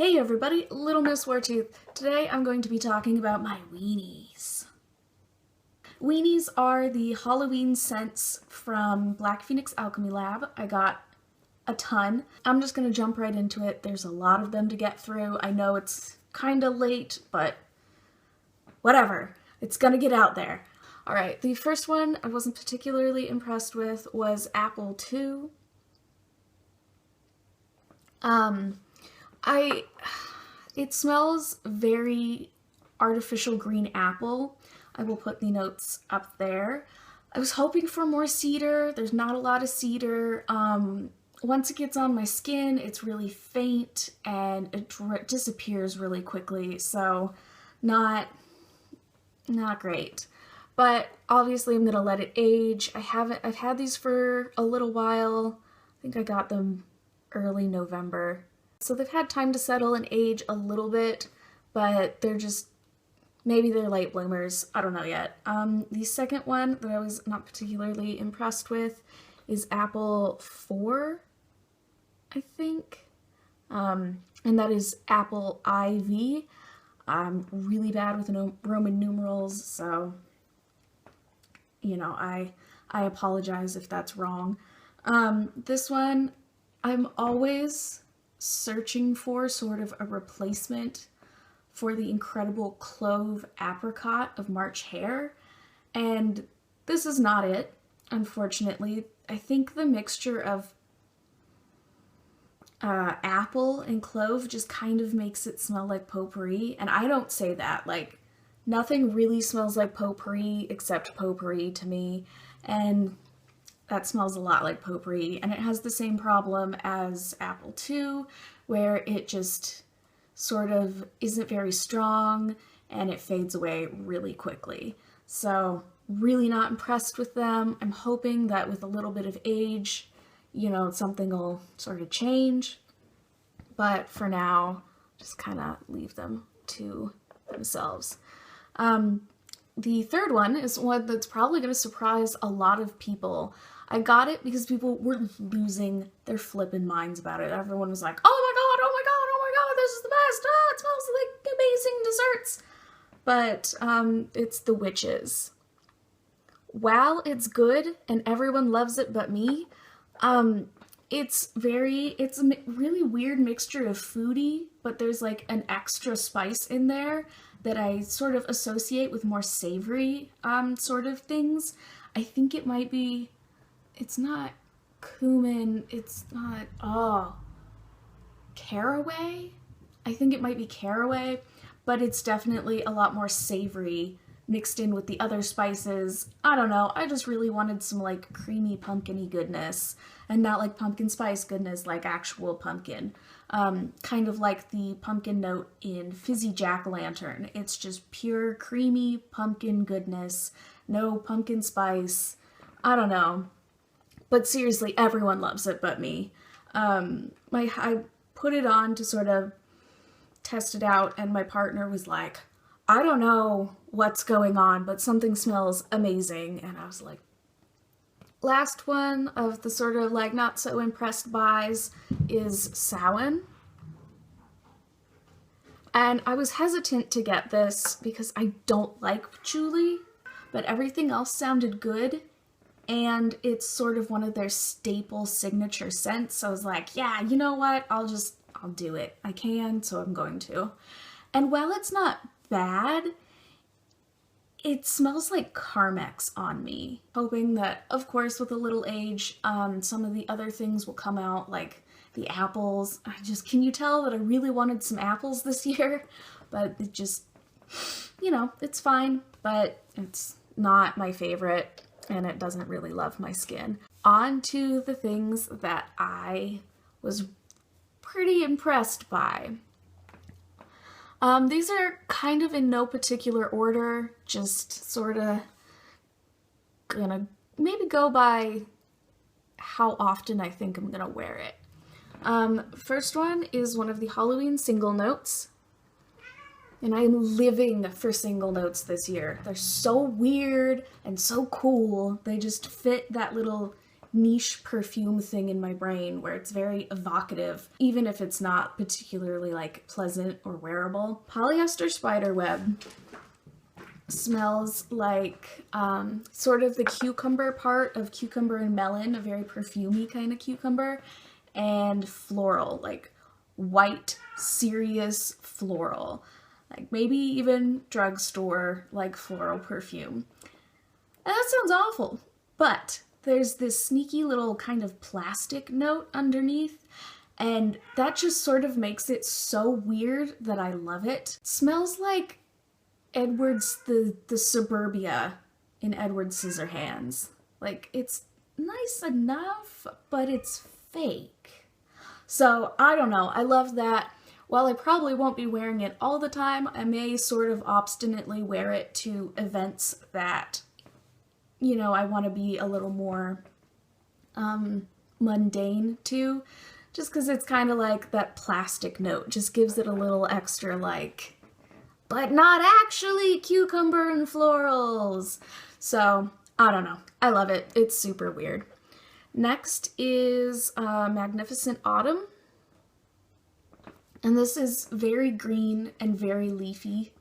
Hey everybody, Little Miss Wartooth. Today I'm going to be talking about my weenies. Weenies are the Halloween scents from Black Phoenix Alchemy Lab. I got a ton. I'm just going to jump right into it. There's a lot of them to get through. I know it's kind of late, but whatever. It's going to get out there. Alright, the first one I wasn't particularly impressed with was Apple 2. It smells very artificial green apple. I will put the notes up there. I was hoping for more cedar. There's not a lot of cedar. Once it gets on my skin, it's really faint and it disappears really quickly. So not great. But obviously I'm gonna let it age. I've had these for a little while. I think I got them early November. So they've had time to settle and age a little bit, but maybe they're late bloomers. I don't know yet. The second one that I was not particularly impressed with is Apple 4, I think. And that is Apple IV. I'm really bad with Roman numerals, so, you know, I apologize if that's wrong. This one, I'm always searching for sort of a replacement for the incredible Clove Apricot of March Hare, and this is not it, unfortunately. I think the mixture of apple and clove just kind of makes it smell like potpourri, and I don't say that. Like, nothing really smells like potpourri except potpourri to me, and that smells a lot like potpourri, and it has the same problem as Apple 2, where it just sort of isn't very strong and it fades away really quickly. So really not impressed with them. I'm hoping that with a little bit of age, you know, something will sort of change, but for now, just kind of leave them to themselves. The third one is one that's probably going to surprise a lot of people. I got it because people were losing their flippin' minds about it. Everyone was like, oh my god, oh my god, oh my god, this is the best, oh, it smells like amazing desserts. But it's the Witches. While it's good and everyone loves it but me, it's a really weird mixture of foodie, but there's like an extra spice in there that I sort of associate with more savory sort of things. I think it might be, it's not cumin, it's not, caraway? I think it might be caraway, but it's definitely a lot more savory mixed in with the other spices. I don't know, I just really wanted some like creamy pumpkin-y goodness, and not like pumpkin spice goodness, like actual pumpkin. Kind of like the pumpkin note in Fizzy Jack-o'-lantern. It's just pure creamy pumpkin goodness, no pumpkin spice. I don't know. But seriously, everyone loves it but me. I put it on to sort of test it out, and my partner was like, I don't know what's going on, but something smells amazing. And I was like, last one of the sort of like not so impressed buys is Samhain. And I was hesitant to get this because I don't like patchouli, but everything else sounded good. And it's sort of one of their staple signature scents. So I was like, yeah, you know what? I'll do it. I can, so I'm going to. And while it's not bad, it smells like Carmex on me. Hoping that, of course, with a little age, some of the other things will come out, like the apples. Can you tell that I really wanted some apples this year? But it just, you know, it's fine, but it's not my favorite, and it doesn't really love my skin. On to the things that I was pretty impressed by. These are kind of in no particular order, just sort of gonna maybe go by how often I think I'm gonna wear it. First one is one of the Halloween single notes, and I'm living for single notes this year. They're so weird and so cool. They just fit that little niche perfume thing in my brain where it's very evocative, even if it's not particularly like pleasant or wearable. Polyester Spiderweb smells like sort of the cucumber part of cucumber and melon, a very perfumey kind of cucumber, and floral, like white, serious floral, like maybe even drugstore like floral perfume. And that sounds awful, but there's this sneaky little kind of plastic note underneath, and that just sort of makes it so weird that I love it. It smells like Edward's the suburbia in Edward Scissorhands. Like, it's nice enough, but it's fake. So, I don't know. I love that. While I probably won't be wearing it all the time, I may sort of obstinately wear it to events that, you know, I want to be a little more mundane to. Just because it's kind of like that plastic note. Just gives it a little extra, like, but not actually cucumber and florals. So, I don't know. I love it. It's super weird. Next is Magnificent Autumn. And this is very green and very leafy.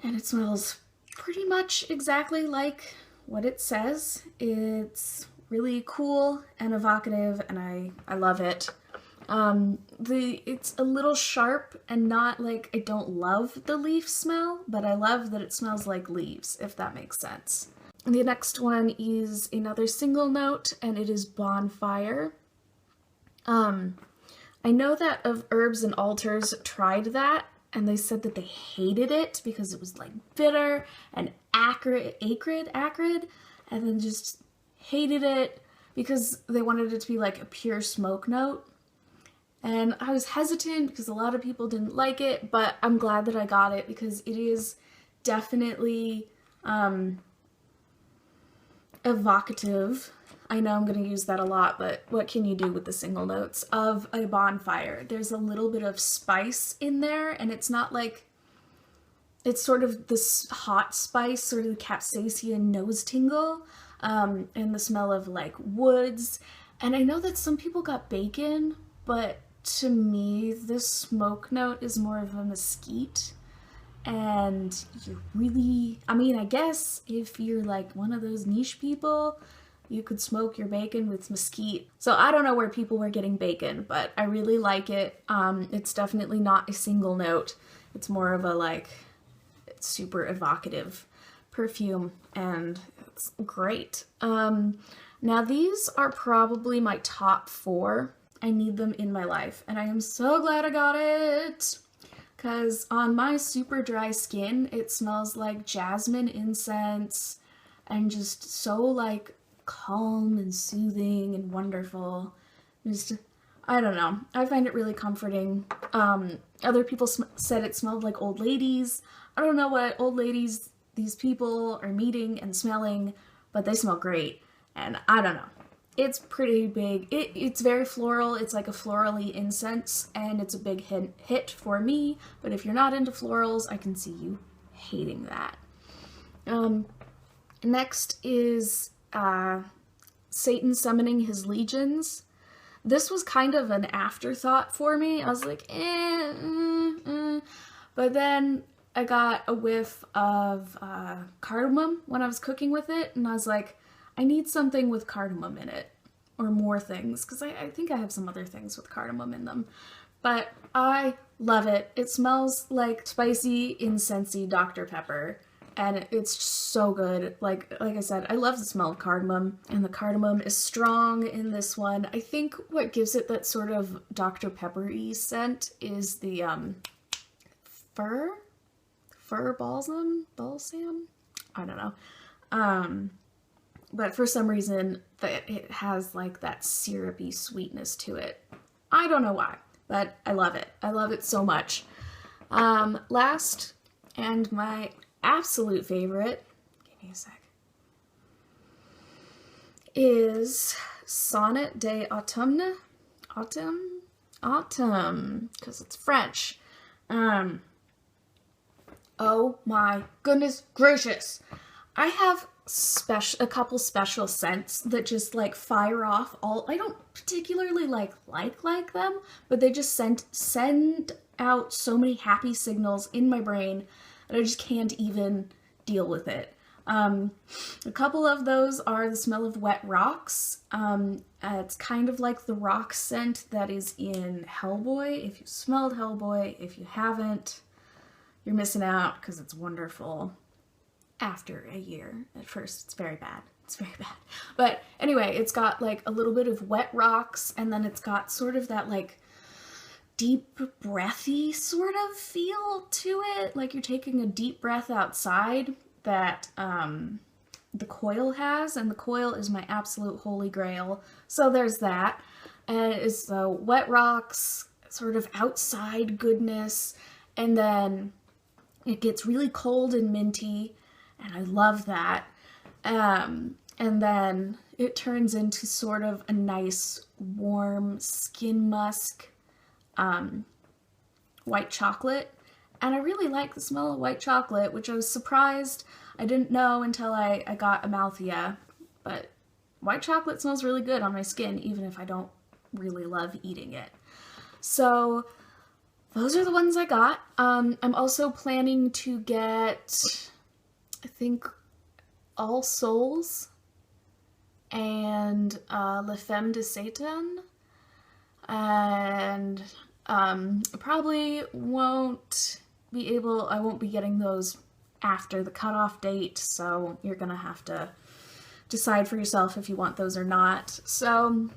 And it smells pretty much exactly like what it says. It's really cool and evocative, and I love it. It's a little sharp and not like, I don't love the leaf smell, but I love that it smells like leaves, if that makes sense. The next one is another single note, and it is Bonfire. I know that of Herbs and Altars tried that, and they said that they hated it because it was like bitter and acrid, and then just hated it because they wanted it to be like a pure smoke note. And I was hesitant because a lot of people didn't like it, but I'm glad that I got it because it is definitely evocative. I know I'm going to use that a lot, but what can you do with the single notes of a bonfire? There's a little bit of spice in there, and it's not like, it's sort of this hot spice, sort of the capsaicin nose tingle, and the smell of like woods. And I know that some people got bacon, but to me, the smoke note is more of a mesquite. And you're really, I mean, I guess if you're like one of those niche people, you could smoke your bacon with mesquite. So I don't know where people were getting bacon, but I really like it. It's definitely not a single note. It's more of a like, it's super evocative perfume, and it's great. Now these are probably my top 4. I need them in my life, and I am so glad I got it, because on my super dry skin, it smells like jasmine incense, and just so like calm and soothing and wonderful. Just, I don't know. I find it really comforting. Other people said it smelled like old ladies. I don't know what old ladies these people are meeting and smelling, but they smell great, and I don't know. It's pretty big. It's very floral. It's like a florally incense, and it's a big hit for me, but if you're not into florals, I can see you hating that. Next is Satan Summoning His Legions. This was kind of an afterthought for me. I was like, but then I got a whiff of cardamom when I was cooking with it, and I was like, I need something with cardamom in it, or more things, because I think I have some other things with cardamom in them. But I love it. It smells like spicy, incensey Dr. Pepper, and it's so good. Like I said, I love the smell of cardamom, and the cardamom is strong in this one. I think what gives it that sort of Dr. Pepper-y scent is the fir balsam? I don't know. But for some reason, it has like that syrupy sweetness to it. I don't know why, but I love it. I love it so much. Last, and my absolute favorite, give me a sec, is Sonnet de Automne. Autumn, because it's French. Oh my goodness gracious. I have a couple special scents that just like fire off all. I don't particularly like them, but they just send out so many happy signals in my brain that I just can't even deal with it. A couple of those are the smell of wet rocks. It's kind of like the rock scent that is in Hellboy. If you smelled Hellboy, if you haven't, you're missing out because it's wonderful. After a year. At first, it's very bad. It's very bad. But anyway, it's got like a little bit of wet rocks, and then it's got sort of that like deep breathy sort of feel to it. Like you're taking a deep breath outside that the coil has, and the coil is my absolute holy grail. So there's that. And it's the wet rocks, sort of outside goodness, and then it gets really cold and minty, and I love that. And then it turns into sort of a nice, warm skin musk white chocolate. And I really like the smell of white chocolate, which I was surprised I didn't know until I got Amalthea. But white chocolate smells really good on my skin, even if I don't really love eating it. So those are the ones I got. I'm also planning to get, I think, All Souls and Le Femme de Satan. And probably won't be able, I won't be getting those after the cutoff date, so you're gonna have to decide for yourself if you want those or not. So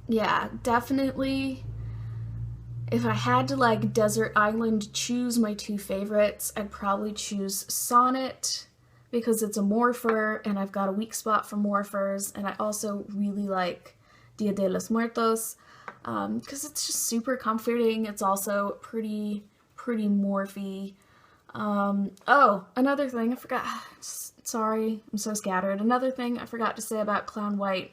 yeah, definitely if I had to like Desert Island choose my two favorites, I'd probably choose Sonnet because it's a morpher and I've got a weak spot for morphers, and I also really like Dia de los Muertos because it's just super comforting. It's also pretty morphy. Oh, another thing I forgot. Sorry, I'm so scattered. Another thing I forgot to say about Clown White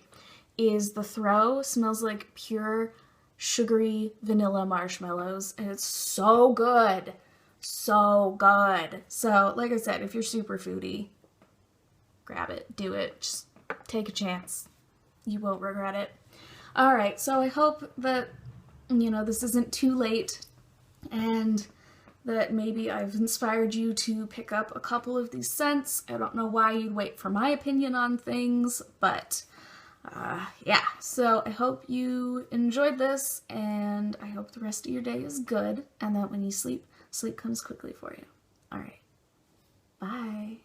is the throw smells like pure sugary vanilla marshmallows, and it's so good. So good. So, like I said, if you're super foodie, grab it. Do it. Just take a chance. You won't regret it. Alright, so I hope that, this isn't too late, and that maybe I've inspired you to pick up a couple of these scents. I don't know why you'd wait for my opinion on things, but yeah. So I hope you enjoyed this, and I hope the rest of your day is good, and that when you sleep, sleep comes quickly for you. Alright. Bye.